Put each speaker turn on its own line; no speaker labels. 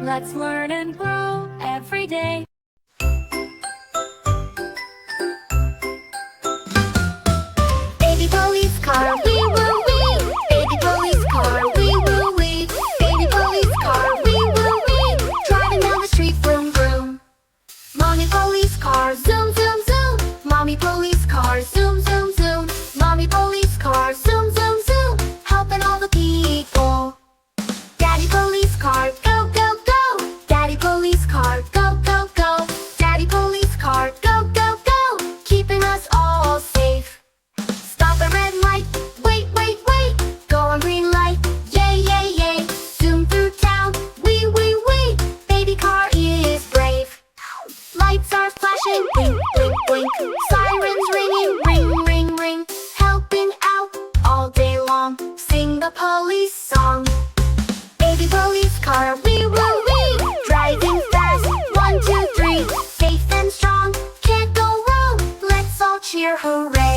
Let's learn and grow every day.
Baby police car, wee woo wee. Baby police car, wee woo wee. Baby police car, wee woo wee. Driving down the street, vroom vroom. Mommy police car, zoom zoom zoom. Mommy police car, zoom zoom zoom. Mommy police car, zoom zoom zoom. Helping all the people. Daddy police car, go go go. Daddy police car, go go go. Daddy police car, go go go. Keeping us all safe. Stop the red light, wait, wait, wait. Go on green light, yay, yay, yay. Zoom through town, wee, wee, wee. Baby car is brave. Lights are flashing, blink, blink, blink. Sirens ringing, ring, ring, ring. Helping out all day long. Sing the police song. Baby police car, wee, woo, wee. Driving fast, 1, 2, 3. Safe and strong, can't go wrong. Let's all cheer, hooray.